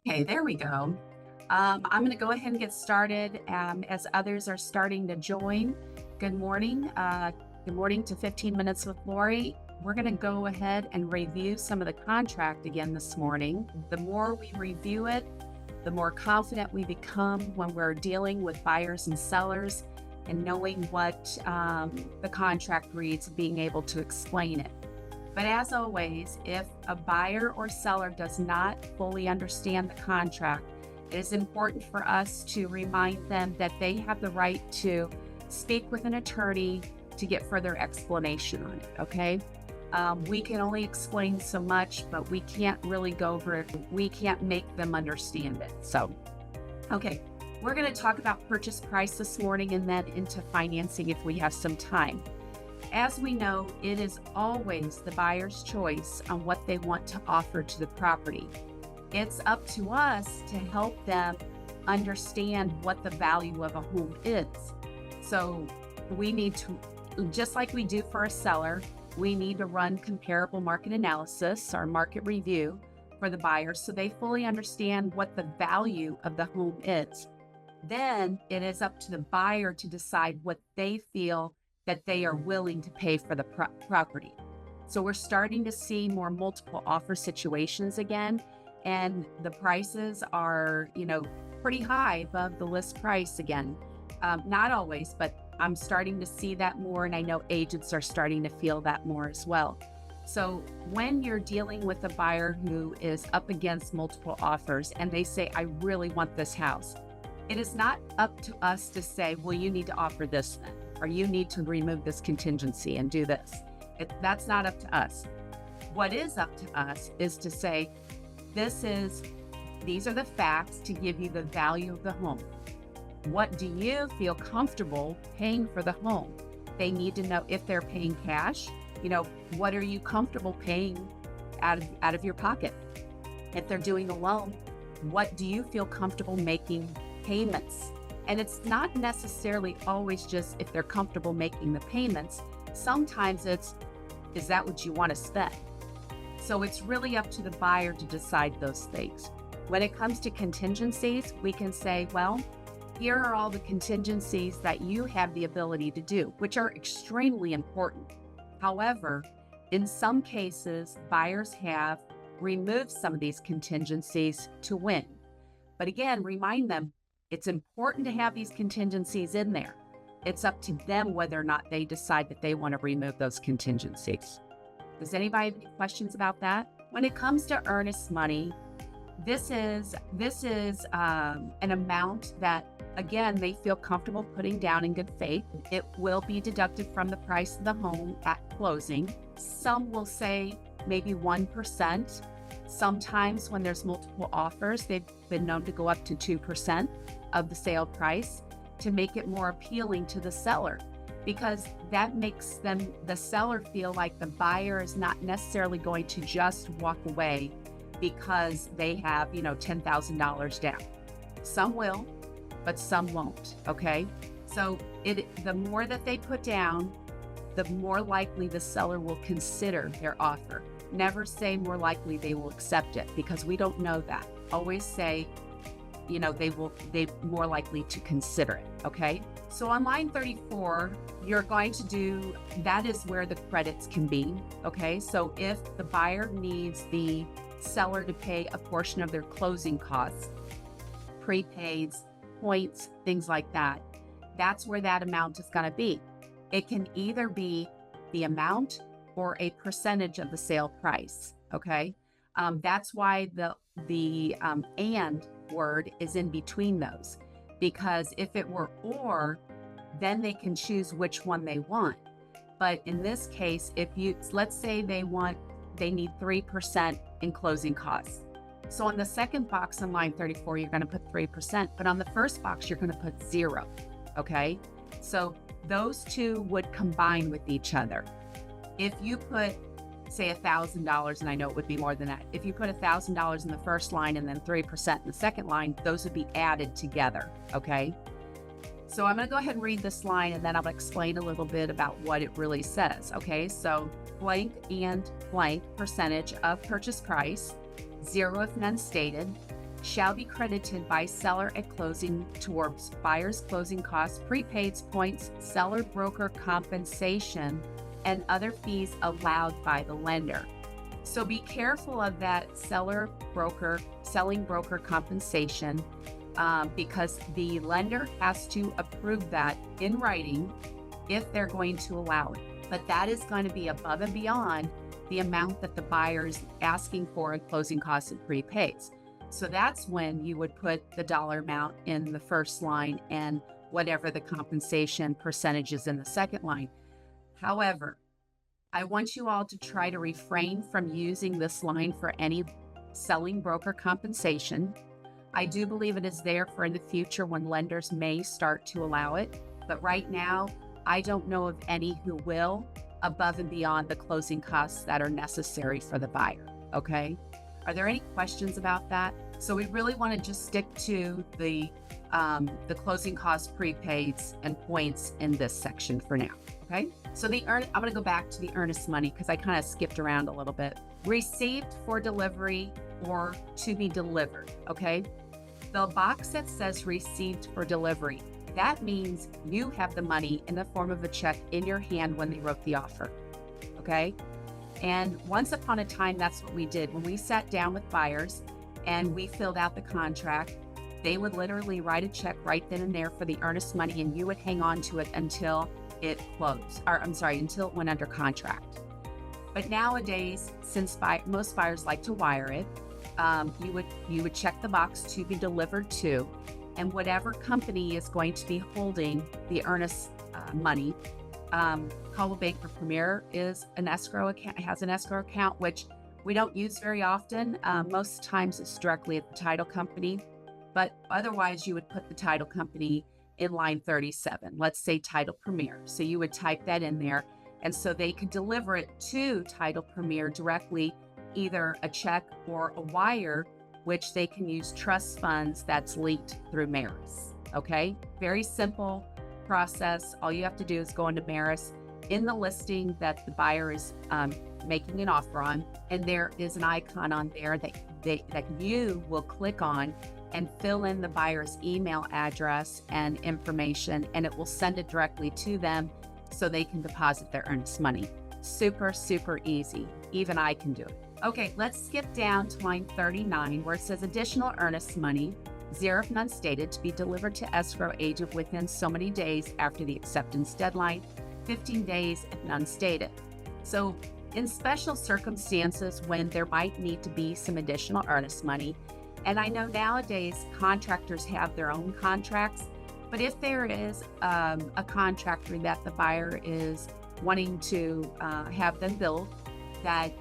Okay, there we go. I'm going to go ahead and get started as others are starting to join. Good morning. Good morning to 15 Minutes with Lori. We're going to go ahead and review some of the contract again this morning. The more we review it, the more confident we become when we're dealing with buyers and sellers and knowing what the contract reads, being able to explain it. But as always, if a buyer or seller does not fully understand the contract, it is important for us to remind them that they have the right to speak with an attorney to get further explanation on it, okay? We can only explain so much, but we can't really go over it. We can't make them understand it. So, okay, we're going to talk about purchase price this morning and then into financing if we have some time. As we know, it is always the buyer's choice on what they want to offer to the property. It's up to us to help them understand what the value of a home is. So we need to, just like we do for a seller, we need to run comparable market analysis or market review for the buyer so they fully understand what the value of the home is. Then it is up to the buyer to decide what they feel that they are willing to pay for the property. So we're starting to see more multiple offer situations again, and the prices are, pretty high above the list price again. Not always, but I'm starting to see that more, and I know agents are starting to feel that more as well. So when you're dealing with a buyer who is up against multiple offers and they say, I really want this house, it is not up to us to say, well, you need to offer this then, or you need to remove this contingency and do this. That's not up to us. What is up to us is to say, these are the facts to give you the value of the home. What do you feel comfortable paying for the home? They need to know if they're paying cash, what are you comfortable paying out of your pocket? If they're doing a loan, what do you feel comfortable making payments? And it's not necessarily always just if they're comfortable making the payments. Sometimes is that what you want to spend? So it's really up to the buyer to decide those things. When it comes to contingencies, we can say, well, here are all the contingencies that you have the ability to do, which are extremely important. However, in some cases, buyers have removed some of these contingencies to win. But again, remind them, it's important to have these contingencies in there. It's up to them whether or not they decide that they want to remove those contingencies. Does anybody have any questions about that? When it comes to earnest money, this is an amount that, again, they feel comfortable putting down in good faith. It will be deducted from the price of the home at closing. Some will say maybe 1%. Sometimes when there's multiple offers, they've been known to go up to 2% of the sale price to make it more appealing to the seller, because that makes the seller feel like the buyer is not necessarily going to just walk away because they have, $10,000 down. Some will, but some won't, okay? So the more that they put down, the more likely the seller will consider their offer. Never say more likely they will accept it, because we don't know that. Always say, they more likely to consider it, okay? So on line 34, you're going to do, that is where the credits can be, okay? So if the buyer needs the seller to pay a portion of their closing costs, prepaids, points, things like that, that's where that amount is gonna be. It can either be the amount or a percentage of the sale price, okay? That's why the and word is in between those, because if it were or, then they can choose which one they want. But in this case, let's say they need 3% in closing costs. So on the second box on line 34, you're gonna put 3%, but on the first box, you're gonna put 0, okay? So those two would combine with each other. If you put, say, $1,000, and I know it would be more than that. If you put $1,000 in the first line and then 3% in the second line, those would be added together, okay? So I'm gonna go ahead and read this line, and then I'll explain a little bit about what it really says, okay? So blank and blank percentage of purchase price, 0 if none stated, shall be credited by seller at closing towards buyer's closing costs, prepaids, points, seller broker compensation, and other fees allowed by the lender. So be careful of that selling broker compensation, because the lender has to approve that in writing if they're going to allow it. But that is going to be above and beyond the amount that the buyer is asking for in closing costs and prepaids. So that's when you would put the dollar amount in the first line and whatever the compensation percentage is in the second line. However, I want you all to try to refrain from using this line for any selling broker compensation. I do believe it is there for in the future when lenders may start to allow it, but right now, I don't know of any who will, above and beyond the closing costs that are necessary for the buyer, okay? Are there any questions about that? So we really want to just stick to the closing costs, prepaids, and points in this section for now, okay? So I'm going to go back to the earnest money because I kind of skipped around a little bit. Received for delivery or to be delivered, okay? The box that says received for delivery, that means you have the money in the form of a check in your hand when they wrote the offer, okay? And once upon a time, that's what we did. When we sat down with buyers and we filled out the contract, they would literally write a check right then and there for the earnest money, and you would hang on to it until it closed, until it went under contract. But nowadays, since most buyers like to wire it, you would check the box to be delivered to, and whatever company is going to be holding the earnest money. Coldwell Banker Premier is an escrow account, has an escrow account, which we don't use very often. Most times it's directly at the title company, but otherwise you would put the title company in line 37. Let's say Title Premier. So you would type that in there, and so they could deliver it to Title Premier directly, either a check or a wire, which they can use trust funds that's linked through Maris. Okay, very simple process. All you have to do is go into Maris in the listing that the buyer is making an offer on, and there is an icon on there that you will click on and fill in the buyer's email address and information, and it will send it directly to them so they can deposit their earnest money. Super, super easy. Even I can do it. Okay, let's skip down to line 39 where it says additional earnest money, 0 if none stated, to be delivered to escrow agent within so many days after the acceptance deadline, 15 days if none stated. So in special circumstances when there might need to be some additional earnest money, and I know nowadays contractors have their own contracts, but if there is a contractor that the buyer is wanting to have them build that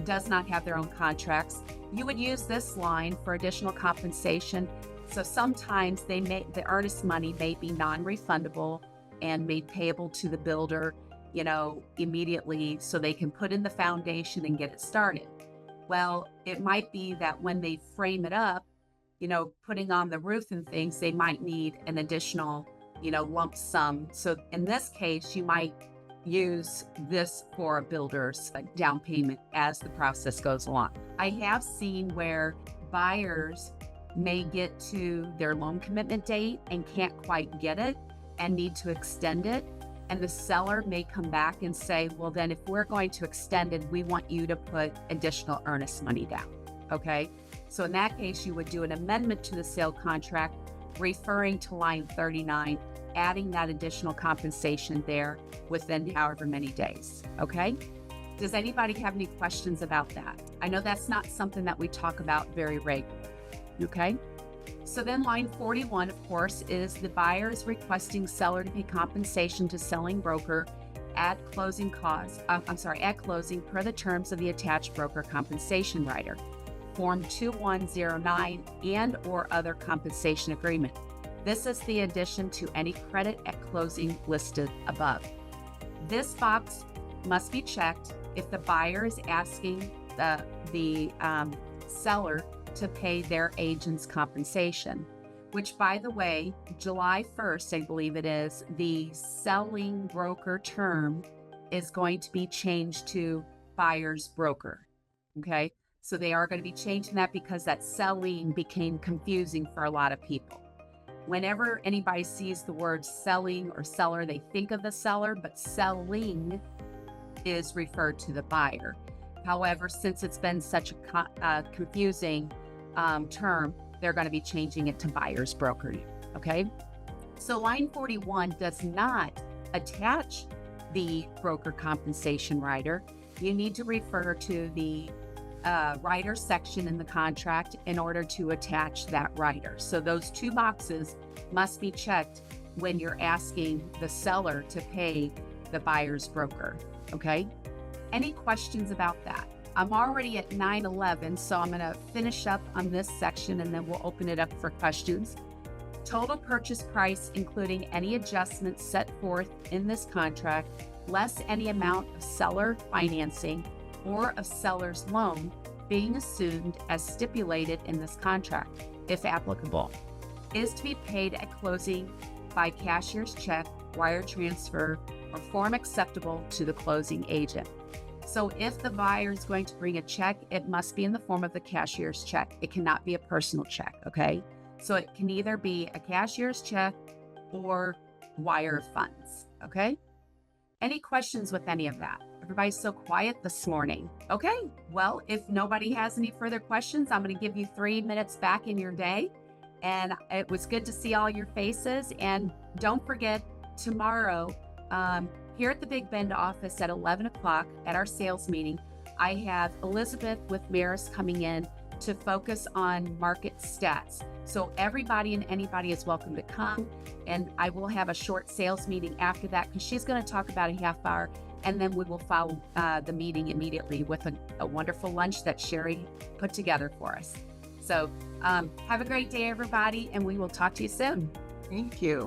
does not have their own contracts, you would use this line for additional compensation. So sometimes the earnest money may be non-refundable and made payable to the builder, immediately, so they can put in the foundation and get it started. Well, it might be that when they frame it up, putting on the roof and things, they might need an additional, lump sum. So in this case, you might use this for a builder's down payment as the process goes along. I have seen where buyers may get to their loan commitment date and can't quite get it and need to extend it. And the seller may come back and say, well, then if we're going to extend it, we want you to put additional earnest money down. Okay. So in that case, you would do an amendment to the sale contract, referring to line 39, adding that additional compensation there within however many days. Okay. Does anybody have any questions about that? I know that's not something that we talk about very regularly. Okay. So then line 41, of course, is the buyer is requesting seller to pay compensation to selling broker at closing at closing per the terms of the attached broker compensation rider, Form 2109 and or other compensation agreement. This is the addition to any credit at closing listed above. This box must be checked if the buyer is asking the seller to pay their agent's compensation, which, by the way, July 1st, I believe it is, the selling broker term is going to be changed to buyer's broker. Okay. So they are going to be changing that because that selling became confusing for a lot of people. Whenever anybody sees the word selling or seller, they think of the seller, but selling is referred to the buyer. However, since it's been such a confusing term, they're going to be changing it to buyer's broker. Okay. So line 41 does not attach the broker compensation rider. You need to refer to the rider section in the contract in order to attach that rider. So those two boxes must be checked when you're asking the seller to pay the buyer's broker. Okay. Any questions about that? I'm already at 9:11, so I'm going to finish up on this section and then we'll open it up for questions. Total purchase price, including any adjustments set forth in this contract, less any amount of seller financing or of seller's loan being assumed as stipulated in this contract, if applicable, is to be paid at closing by cashier's check, wire transfer, or form acceptable to the closing agent. So if the buyer is going to bring a check, it must be in the form of the cashier's check. It cannot be a personal check, okay? So it can either be a cashier's check or wire funds, okay? Any questions with any of that? Everybody's so quiet this morning. Okay, well, if nobody has any further questions, I'm going to give you 3 minutes back in your day. And it was good to see all your faces. And don't forget, tomorrow, here at the Big Bend office at 11 o'clock at our sales meeting, I have Elizabeth with Maris coming in to focus on market stats. So everybody and anybody is welcome to come. And I will have a short sales meeting after that because she's going to talk about a half hour. And then we will follow the meeting immediately with a wonderful lunch that Sherry put together for us. So have a great day, everybody, and we will talk to you soon. Thank you.